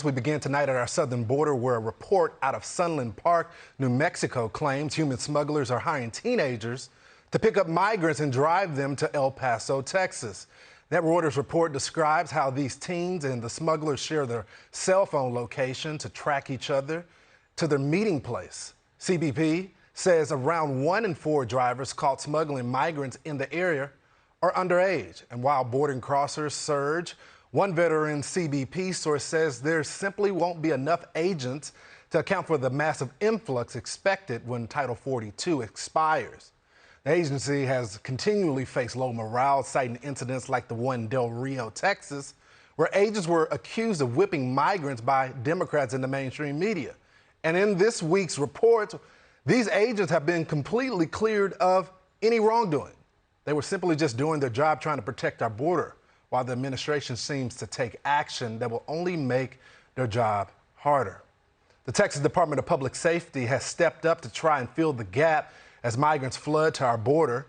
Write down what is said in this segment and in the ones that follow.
We begin tonight at our southern border where a report out of Sunland Park, New Mexico claims human smugglers are hiring teenagers to pick up migrants and drive them to El Paso, Texas. That Reuters report describes how these teens and the smugglers share their cell phone location to track each other to their meeting place. CBP says around 1 in 4 drivers caught smuggling migrants in the area are underage. And while boarding crossers surge, one veteran CBP source says there simply won't be enough agents to account for the massive influx expected when Title 42 expires. The agency has continually faced low morale, citing incidents like the one in Del Rio, Texas, where agents were accused of whipping migrants by Democrats in the mainstream media. And in this week's report, these agents have been completely cleared of any wrongdoing. They were simply just doing their job trying to protect our border, while the administration seems to take action that will only make their job harder. The Texas Department of Public Safety has stepped up to try and fill the gap as migrants flood to our border.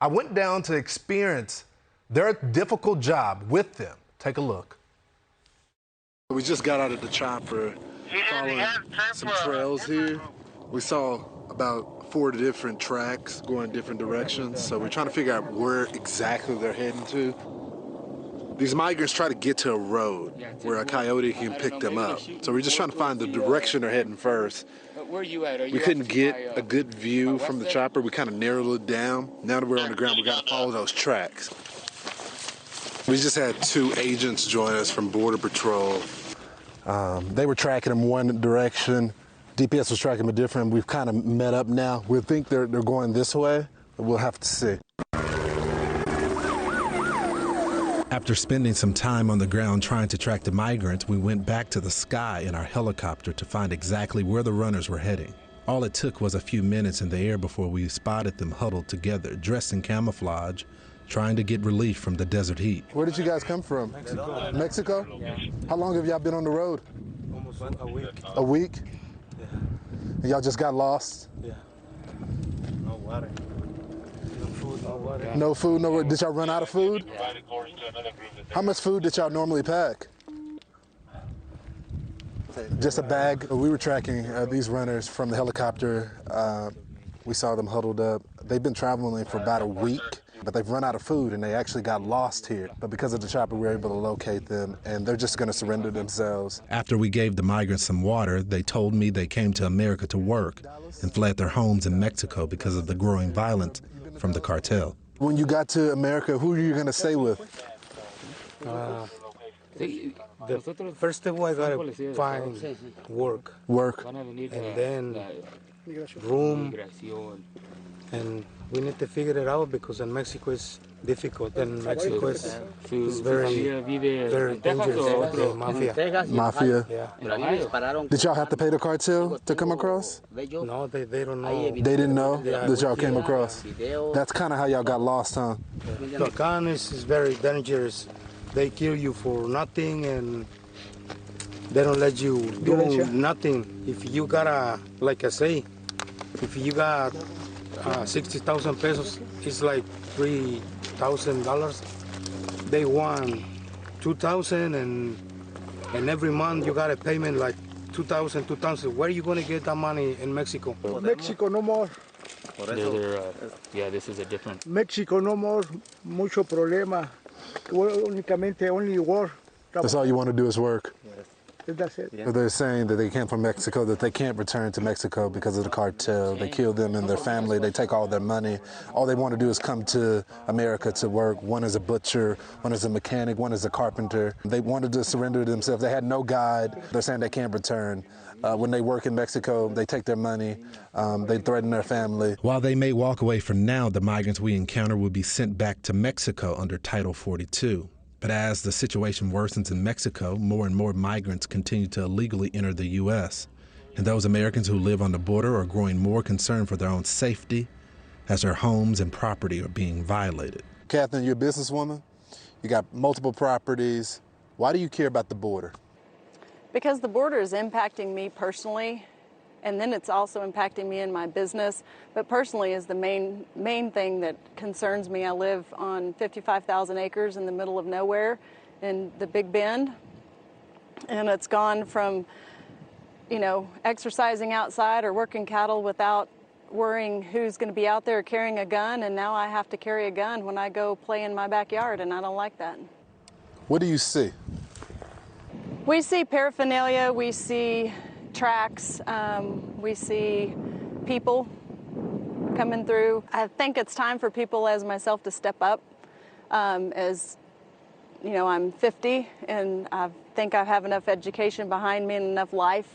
I went down to experience their difficult job with them. Take a look. We just got out of the chopper, following some trails here. We saw about 4 different tracks going different directions, so we're trying to figure out where exactly they're heading to. These migrants try to get to a road where a coyote can pick them up. So we're just trying to find the direction they're heading first. Where are you at? We couldn't get a good view from the chopper. We kind of narrowed it down. Now that we're on the ground, we got to follow those tracks. We just had 2 agents join us from Border Patrol. They were tracking them one direction. DPS was tracking them different. We've kind of met up now. We think they're going this way, but we'll have to see. After spending some time on the ground trying to track the migrants, we went back to the sky in our helicopter to find exactly where the runners were heading. All it took was a few minutes in the air before we spotted them huddled together, dressed in camouflage, trying to get relief from the desert heat. Where did you guys come from? Mexico. Mexico? Yeah. How long have y'all been on the road? Almost a week. A week? Yeah. And y'all just got lost? Yeah. No water. No food, no water. No food, no water. Did y'all run out of food? How much food did y'all normally pack? Just a bag. We were tracking these runners from the helicopter. We saw them huddled up. They've been traveling for about a week, but they've run out of food and they actually got lost here. But because of the chopper, we were able to locate them and they're just going to surrender themselves. After we gave the migrants some water, they told me they came to America to work and fled their homes in Mexico because of the growing violence from the cartel. When you got to America, who are you going to stay with? The first step I gotta find work. Work. And then room. And we need to figure it out because in Mexico it's difficult. And Mexico is very dangerous. The mafia. Mafia. Yeah. Did y'all have to pay the cartel to come across? No, they don't know. They didn't know that y'all came across? That's kind of how y'all got lost, huh? Tucán is very dangerous. They kill you for nothing and they don't let you do nothing. If you got like I say, if you got 60,000 pesos, it's like $3,000. They want 2,000 and every month you got a payment like 2,000. Where are you going to get that money in Mexico? Mexico no more. Yeah, this is a different. Mexico no more. Mucho problema. Únicamente only war. That's all you want to do is work? That's it. Yeah. They're saying that they came from Mexico, that they can't return to Mexico because of the cartel. They kill them and their family. They take all their money. All they want to do is come to America to work. One is a butcher, one is a mechanic, one is a carpenter. They wanted to surrender themselves. They had no guide. They're saying they can't return. When they work in Mexico, they take their money. They threaten their family. While they may walk away from now, the migrants we encounter will be sent back to Mexico under Title 42. But as the situation worsens in Mexico, more and more migrants continue to illegally enter the U.S. And those Americans who live on the border are growing more concerned for their own safety as their homes and property are being violated. Catherine, you're a businesswoman. You got multiple properties. Why do you care about the border? Because the border is impacting me personally, and then it's also impacting me in my business. But personally is the main thing that concerns me. I live on 55,000 acres in the middle of nowhere in the Big Bend. And it's gone from, you know, exercising outside or working cattle without worrying who's going to be out there carrying a gun, and now I have to carry a gun when I go play in my backyard, and I don't like that. What do you see? We see paraphernalia, we see tracks, we see people coming through. I think it's time for people as myself to step up. As you know, I'm 50, and I think I have enough education behind me and enough life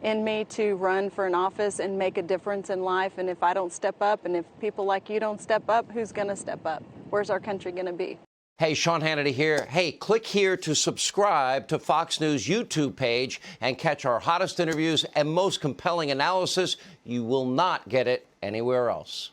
in me to run for an office and make a difference in life. And if I don't step up, and if people like you don't step up, who's going to step up? Where's our country going to be? Hey, Sean Hannity here. Hey, click here to subscribe to Fox News YouTube page and catch our hottest interviews and most compelling analysis. You will not get it anywhere else.